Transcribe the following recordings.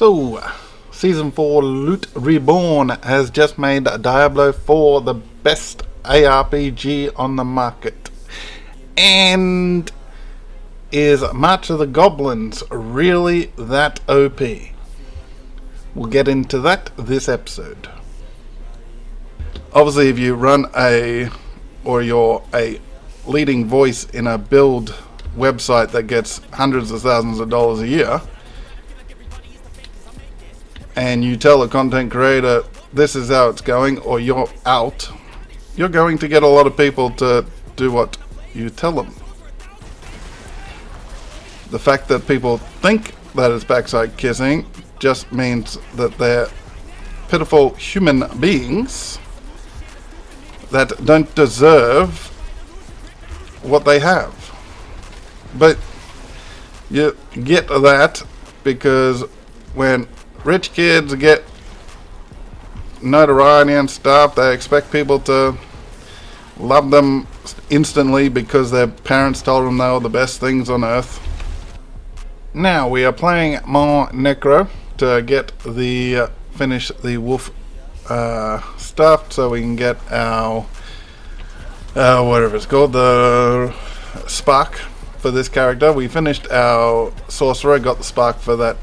So, Season 4 Loot Reborn has just made Diablo 4 the best ARPG on the market. And is March of the Goblins really that OP? We'll get into that this episode. Obviously, if you run or you're a leading voice in a build website that gets hundreds of thousands of dollars a year, and you tell a content creator this is how it's going or you're out, you're going to get a lot of people to do what you tell them. The fact that people think that it's backside kissing just means that they're pitiful human beings that don't deserve what they have. But you get that because when rich kids get notoriety and stuff, they expect people to love them instantly because their parents told them they were the best things on earth. Now we are playing more Necro to get finish the wolf stuff, so we can get our whatever it's called, the spark for this character. We finished our sorcerer, got the spark for that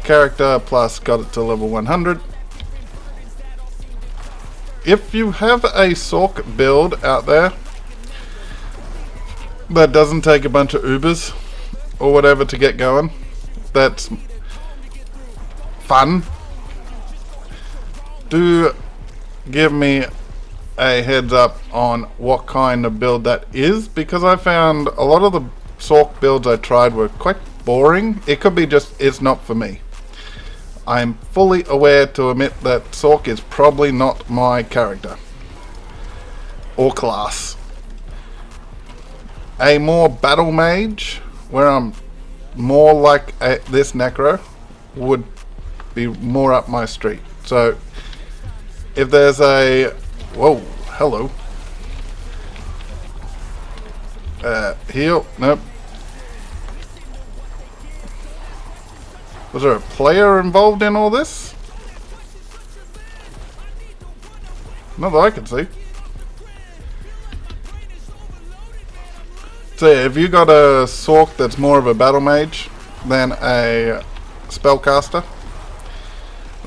character, plus got it to level 100. If you have a Sork build out there that doesn't take a bunch of Ubers or whatever to get going, that's fun, do give me a heads up on what kind of build that is, because I found a lot of the Sork builds I tried were quite boring. It could be just it's not for me. I'm fully aware to admit that Sork is probably not my character or class. A more battle mage, where I'm more like this Necro, would be more up my street. So if there's a... Whoa, hello. Heal? Nope. Was there a player involved in all this? Not that I can see. So yeah, if you got a Sork that's more of a battle mage than a spellcaster,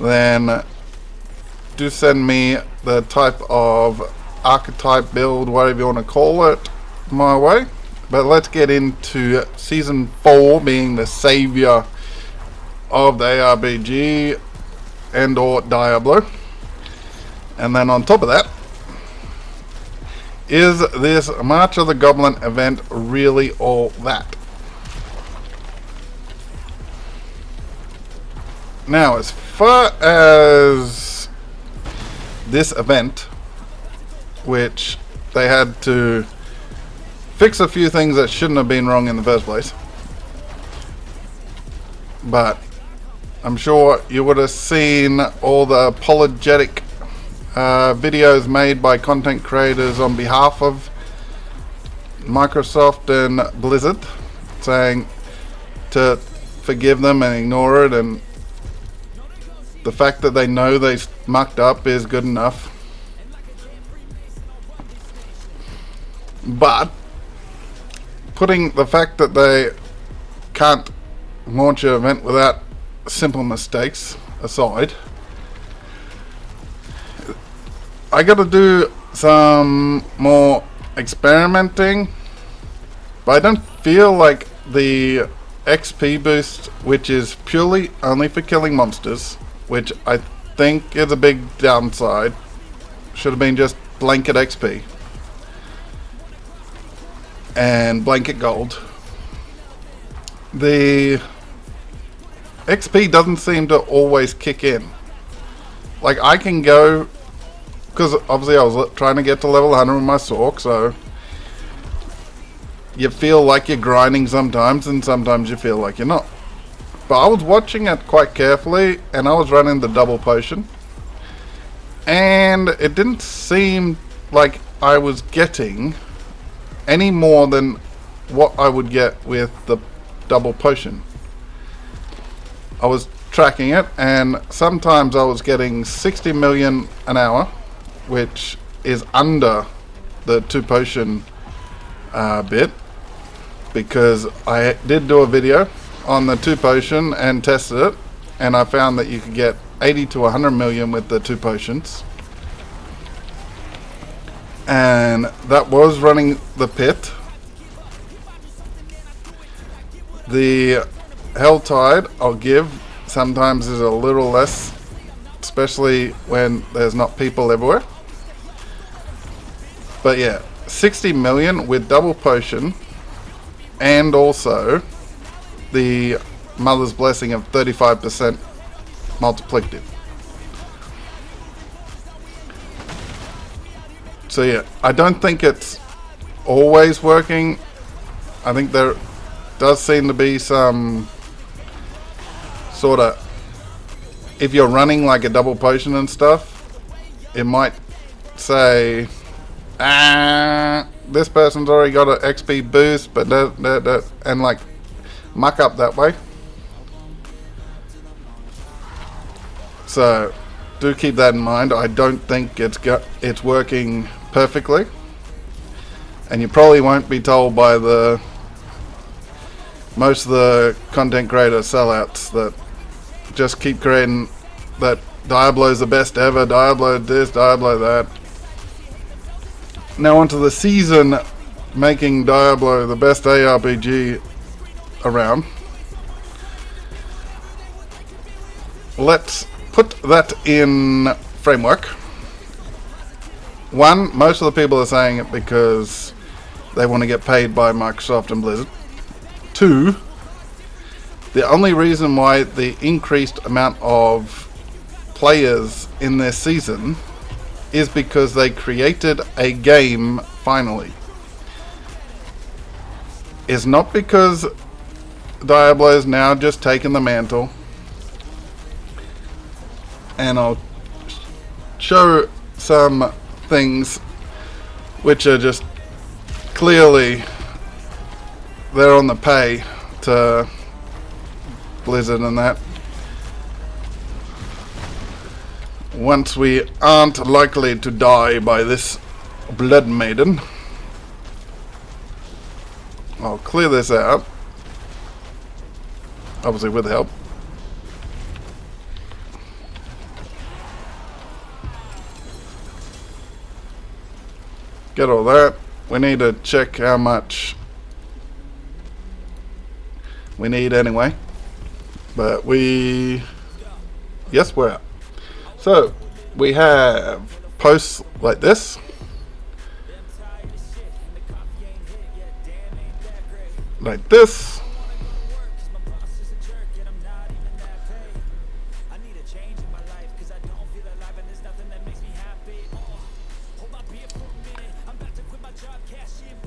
then do send me the type of archetype build, whatever you want to call it, my way. But let's get into Season 4 being the savior of the ARPG and or Diablo. And then on top of that, is this March of the Goblin event really all that? Now, as far as this event, which they had to fix a few things that shouldn't have been wrong in the first place, but I'm sure you would have seen all the apologetic videos made by content creators on behalf of Microsoft and Blizzard, saying to forgive them and ignore it, and the fact that they know they mucked up is good enough. But putting the fact that they can't launch an event without simple mistakes aside, I gotta do some more experimenting, but I don't feel like the XP boost, which is purely only for killing monsters, which I think is a big downside, should have been just blanket XP and blanket gold. The XP doesn't seem to always kick in. Like, I can go, because obviously I was trying to get to level 100 with my Sork, so you feel like you're grinding sometimes, and sometimes you feel like you're not. But I was watching it quite carefully, and I was running the double potion, and it didn't seem like I was getting any more than what I would get with the double potion. I was tracking it, and sometimes I was getting 60 million an hour, which is under the 2 potion bit, because I did do a video on the 2 potion and tested it, and I found that you could get 80 to 100 million with the 2 potions. And that was running the pit. The Helltide, I'll give, sometimes is a little less, especially when there's not people everywhere. But yeah, 60 million with double potion, and also the Mother's Blessing of 35% multiplicative. So yeah, I don't think it's always working. I think there does seem to be some sort of, if you're running like a double potion and stuff, it might say, this person's already got an XP boost, but and like muck up that way. So do keep that in mind. I don't think it's working perfectly, and you probably won't be told by most of the content creator sellouts that just keep creating that Diablo's the best ever, Diablo this, Diablo that. Now onto the season making Diablo the best ARPG around. Let's put that in framework. One, most of the people are saying it because they want to get paid by Microsoft and Blizzard. Two, the only reason why the increased amount of players in their season is because they created a game finally. It's not because Diablo is now just taken the mantle. And I'll show some things which are just clearly they're on the pay to Blizzard and that. Once we aren't likely to die by this Blood Maiden, I'll clear this out, obviously with help. Get all that. We need to check how much we need anyway, but yes, we're out. So we have posts like this. Like this.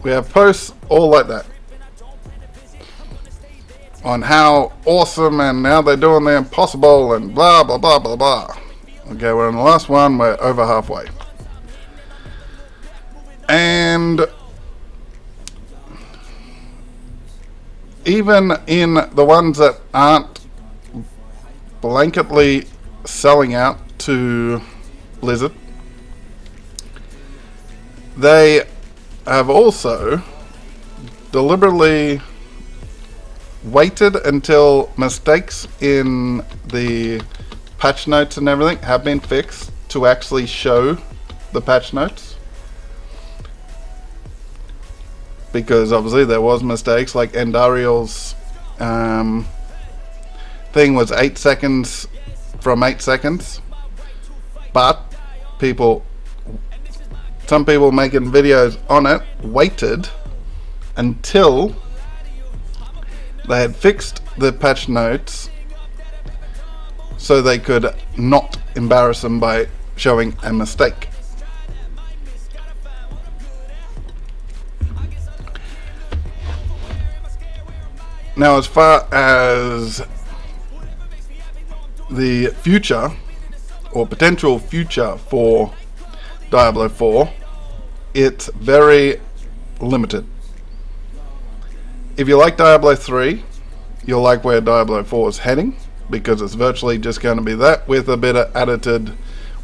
We have posts all like that on how awesome and now they're doing the impossible and blah blah blah blah blah. Okay, we're in the last one, we're over halfway. And even in the ones that aren't blanketly selling out to Blizzard, they have also deliberately waited until mistakes in the patch notes and everything have been fixed to actually show the patch notes, because obviously there was mistakes, like Endariel's thing was 8 seconds from 8 seconds, but some people making videos on it waited until they had fixed the patch notes so they could not embarrass them by showing a mistake. Now, as far as the future or potential future for Diablo 4, it's very limited. If you like Diablo 3, you'll like where Diablo 4 is heading. because it's virtually just going to be that with a bit of edited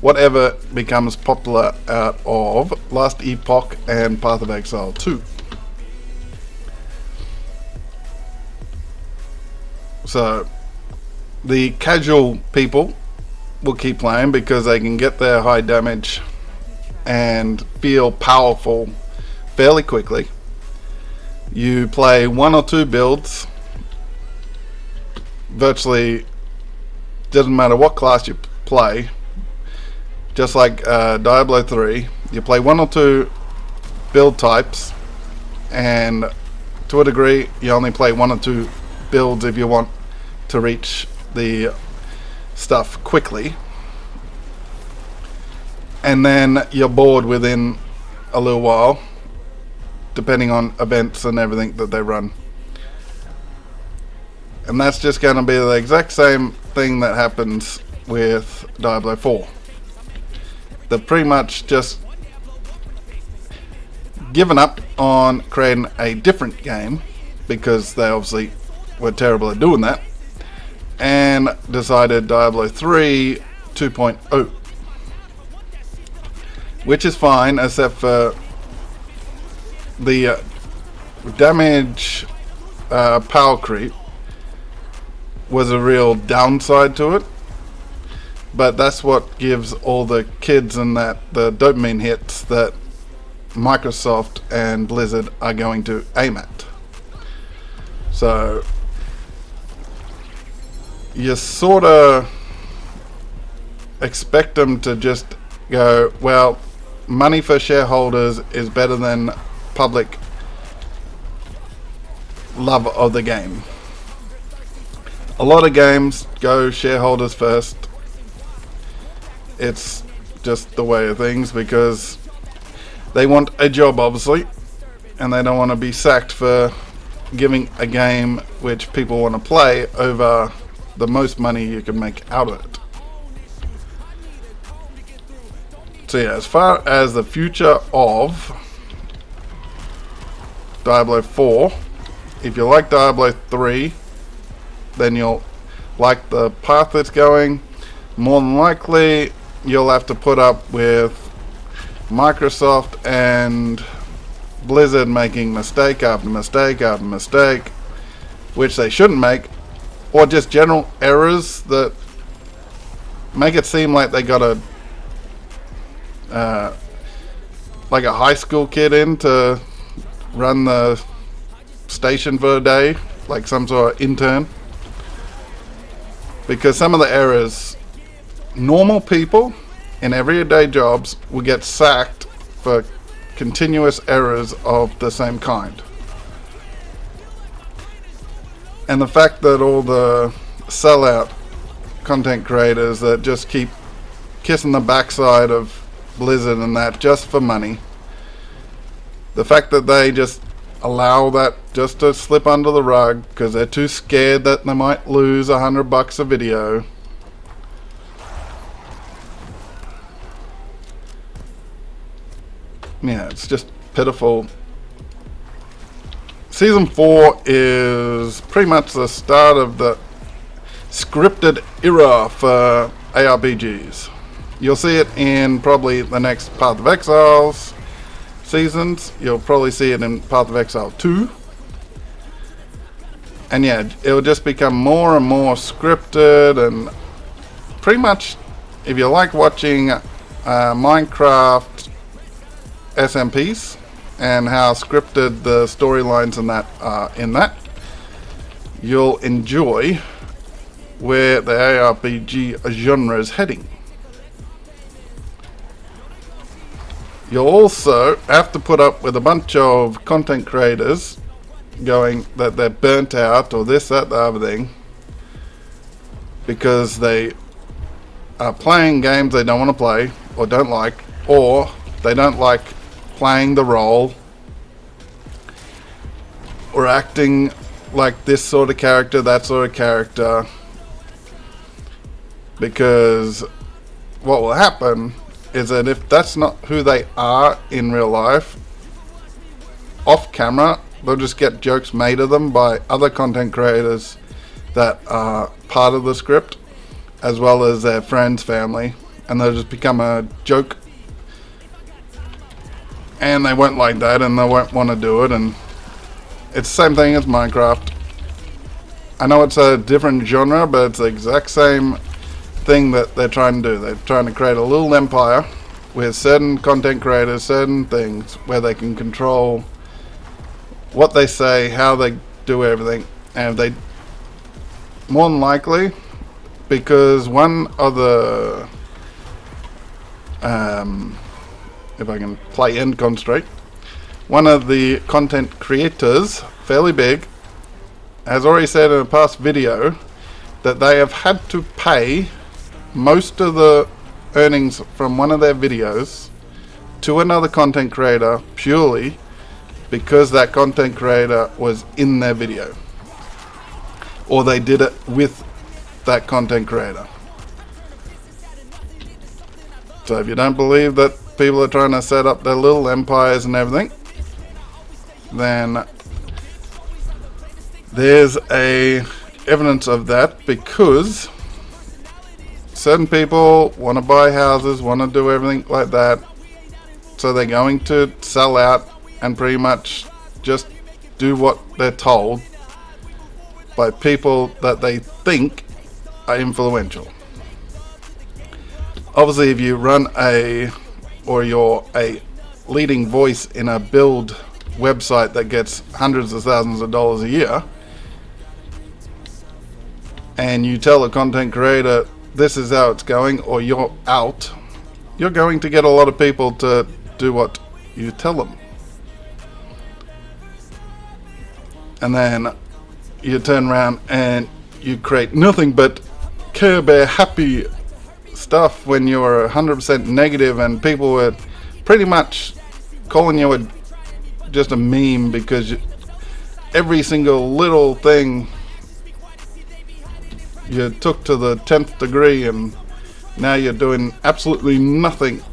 whatever becomes popular out of Last Epoch and Path of Exile 2. So the casual people will keep playing because they can get their high damage and feel powerful fairly quickly. You play one or two builds, virtually doesn't matter what class you play, just like Diablo 3, you play one or two build types, and to a degree you only play one or two builds if you want to reach the stuff quickly, and then you're bored within a little while, depending on events and everything that they run. And that's just going to be the exact same thing that happens with Diablo 4. They've pretty much just given up on creating a different game, because they obviously were terrible at doing that, and decided Diablo 3 2.0, which is fine, except for the damage power creep was a real downside to it. But that's what gives all the kids and that the dopamine hits that Microsoft and Blizzard are going to aim at. So you sort of expect them to just go, well, money for shareholders is better than public love of the game. A lot of games go shareholders first. It's just the way of things, because they want a job, obviously, and they don't want to be sacked for giving a game which people want to play over the most money you can make out of it. So yeah, as far as the future of Diablo 4, if you like Diablo 3, then you'll like the path it's going. More than likely, you'll have to put up with Microsoft and Blizzard making mistake after mistake after mistake, which they shouldn't make, or just general errors that make it seem like they got a like a high school kid in to run the station for a day, like some sort of intern. Because some of the errors, normal people in everyday jobs will get sacked for continuous errors of the same kind. And the fact that all the sellout content creators that just keep kissing the backside of Blizzard and that just for money, the fact that they just allow that just to slip under the rug because they're too scared that they might lose $100 a video. Yeah, it's just pitiful. Season 4 is pretty much the start of the scripted era for ARPGs. You'll see it in probably the next Path of Exiles seasons. You'll probably see it in Path of Exile 2. And yeah, it'll just become more and more scripted, and pretty much, if you like watching Minecraft SMPs and how scripted the storylines and that are in that, you'll enjoy where the ARPG genre is heading. You'll also have to put up with a bunch of content creators going that they're burnt out or this, that, the other thing, because they are playing games they don't want to play or don't like, or they don't like playing the role or acting like this sort of character, that sort of character, because what will happen is that if that's not who they are in real life, off camera, they'll just get jokes made of them by other content creators that are part of the script, as well as their friends, family, and they'll just become a joke. And they won't like that, and they won't want to do it, and it's the same thing as Minecraft. I know it's a different genre, but it's the exact same thing that they're trying to do. They're trying to create a little empire with certain content creators, certain things, where they can control what they say, how they do everything, and they more than likely, because one of the if I can play end constraint, one of the content creators, fairly big, has already said in a past video that they have had to pay most of the earnings from one of their videos to another content creator purely because that content creator was in their video, or they did it with that content creator. So if you don't believe that people are trying to set up their little empires and everything, then there's a evidence of that, because certain people want to buy houses, want to do everything like that, so they're going to sell out and pretty much just do what they're told by people that they think are influential. Obviously, if you run or you're a leading voice in a build website that gets hundreds of thousands of dollars a year, and you tell the content creator this is how it's going, or you're out, you're going to get a lot of people to do what you tell them. And then you turn around and you create nothing but Care Bear happy stuff when you were 100% negative, and people were pretty much calling you just a meme because every single little thing you took to the 10th degree, and now you're doing absolutely nothing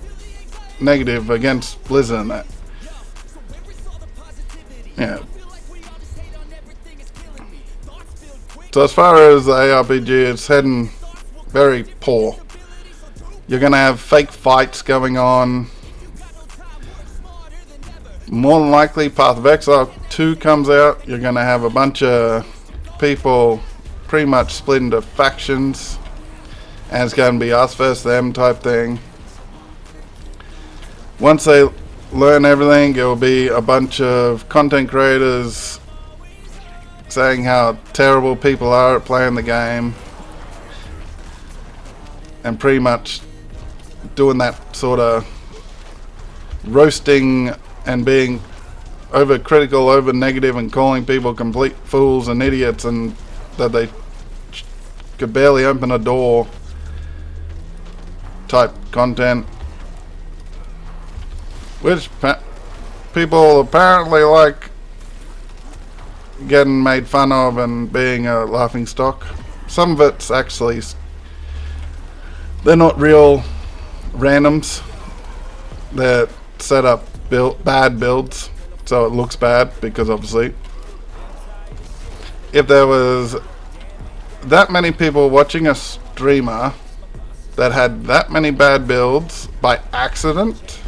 negative against Blizzard and that. Yeah. So as far as the ARPG, it's heading very poor. You're going to have fake fights going on. More than likely, Path of Exile 2 comes out. You're going to have a bunch of people pretty much split into factions, and it's going to be us versus them type thing. Once they learn everything, it will be a bunch of content creators saying how terrible people are at playing the game, and pretty much doing that sort of roasting and being over critical, over negative, and calling people complete fools and idiots, and that they could barely open a door type content, which people apparently like getting made fun of and being a laughing stock. Some of it's actually, they're not real randoms, they're set up bad builds, so it looks bad, because obviously if there was that many people watching a streamer that had that many bad builds by accident,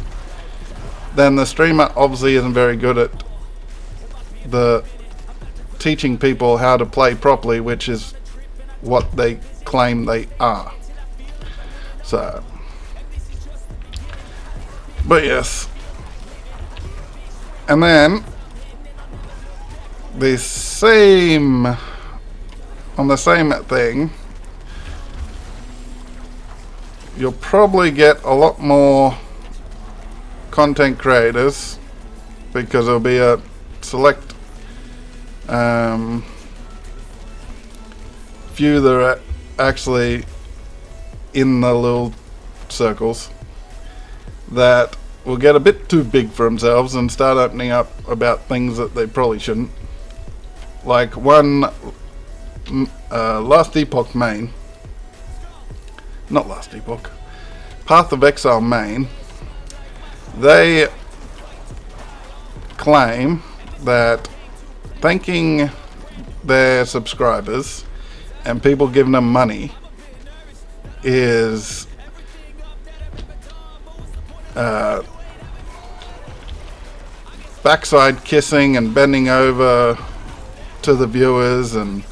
then the streamer obviously isn't very good at the teaching people how to play properly, which is what they claim they are. So, but yes. And then the same, on the same thing, you'll probably get a lot more content creators, because there'll be a select few that are actually in the little circles that will get a bit too big for themselves and start opening up about things that they probably shouldn't. Like one Last Epoch main, not Last Epoch, Path of Exile main, they claim that thanking their subscribers and people giving them money is backside kissing and bending over to the viewers, and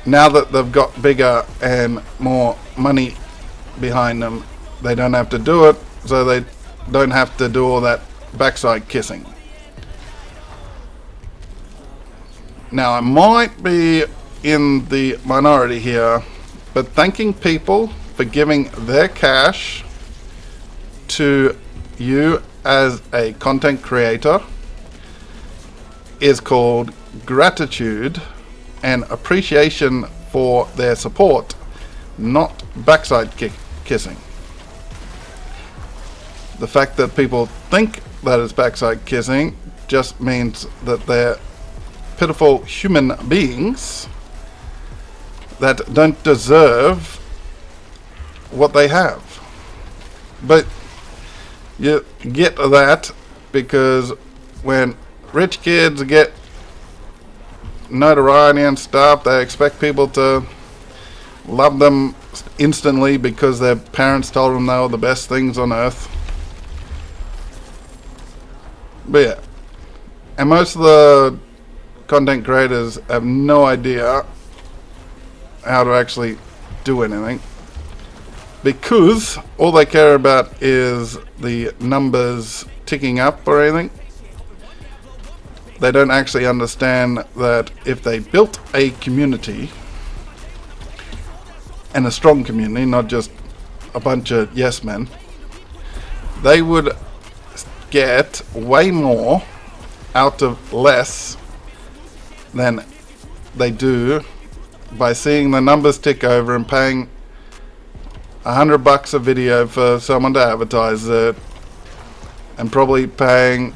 now that they've got bigger and more money behind them, they don't have to do it, so they don't have to do all that backside kissing. Now, I might be in the minority here, but thanking people for giving their cash to you as a content creator is called gratitude and appreciation for their support, not backside kissing. The fact that people think that it's backside kissing just means that they're pitiful human beings that don't deserve what they have. But you get that because when rich kids get notoriety and stuff, they expect people to love them instantly because their parents told them they were the best things on earth. But yeah, and most of the content creators have no idea how to actually do anything, because all they care about is the numbers ticking up or anything. They don't actually understand that if they built a community, and a strong community, not just a bunch of yes men, they would get way more out of less than they do by seeing the numbers tick over and paying $100 a video for someone to advertise it, and probably paying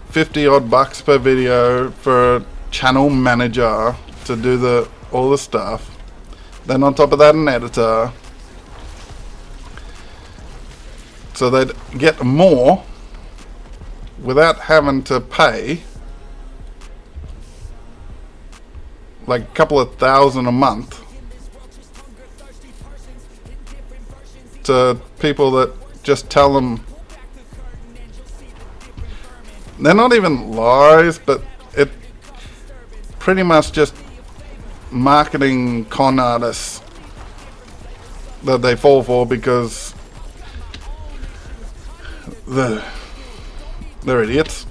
50 odd bucks per video for a channel manager to do all the stuff. Then on top of that, an editor. So they'd get more without having to pay like a couple of $1,000 a month to people that just tell them. They're not even lies, but it pretty much just marketing con artists that they fall for because they're idiots.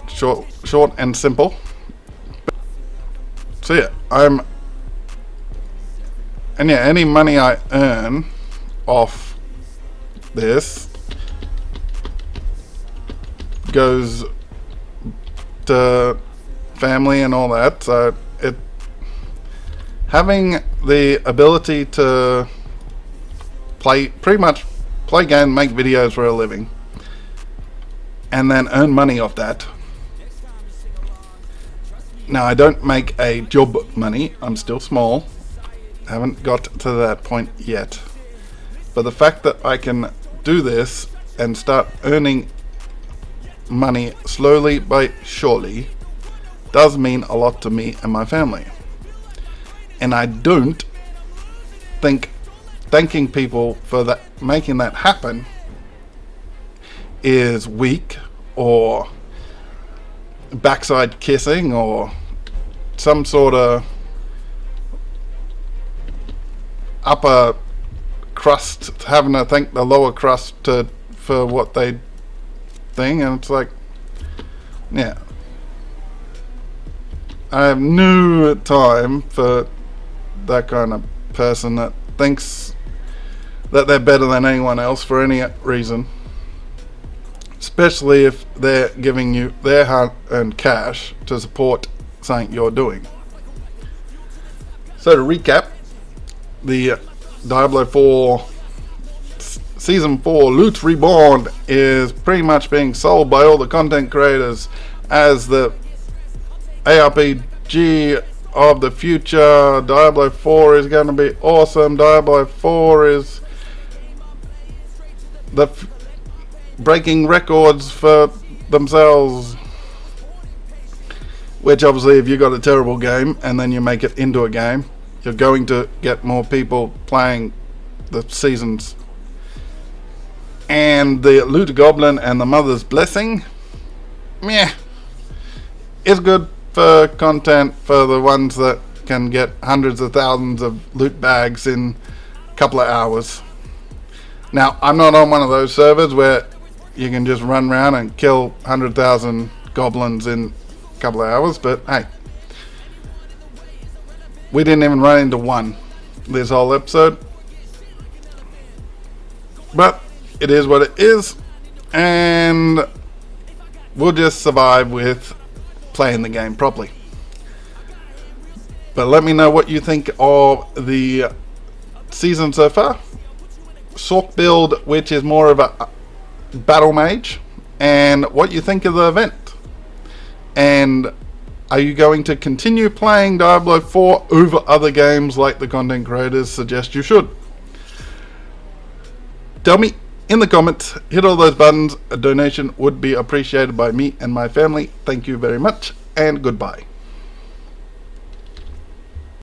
Short and simple. So yeah, any money I earn off this goes to family and all that. So having the ability to pretty much play games, make videos for a living, and then earn money off that. Now, I don't make a job money. I'm still small. Haven't got to that point yet. But the fact that I can do this and start earning money slowly but surely does mean a lot to me and my family. And I don't think thanking people for that, making that happen, is weak or backside kissing or some sort of upper crust having to thank the lower crust for what they think. And it's like, yeah, I have no time for that kind of person that thinks that they're better than anyone else for any reason, especially if they're giving you their hard-earned cash to support something you're doing. So to recap, the Diablo 4 Season 4 Loot Reborn is pretty much being sold by all the content creators as the ARPG of the future. Diablo 4 is going to be awesome. Diablo 4 is breaking records for themselves. which obviously if you got a terrible game and then you make it into a game, you're going to get more people playing the seasons. And the Loot Goblin and the Mother's Blessing, meh, is good for content for the ones that can get hundreds of thousands of loot bags in a couple of hours. Now, I'm not on one of those servers where you can just run around and kill 100,000 goblins in a couple of hours, but hey, we didn't even run into one this whole episode. But it is what it is, and we'll just survive with playing the game properly. But let me know what you think of the season so far. Sork build, which is more of a battle mage, and what you think of the event. And are you going to continue playing Diablo 4 over other games like the content creators suggest you should? Tell me in the comments. Hit all those buttons. A donation would be appreciated by me and my family. Thank you very much, and goodbye.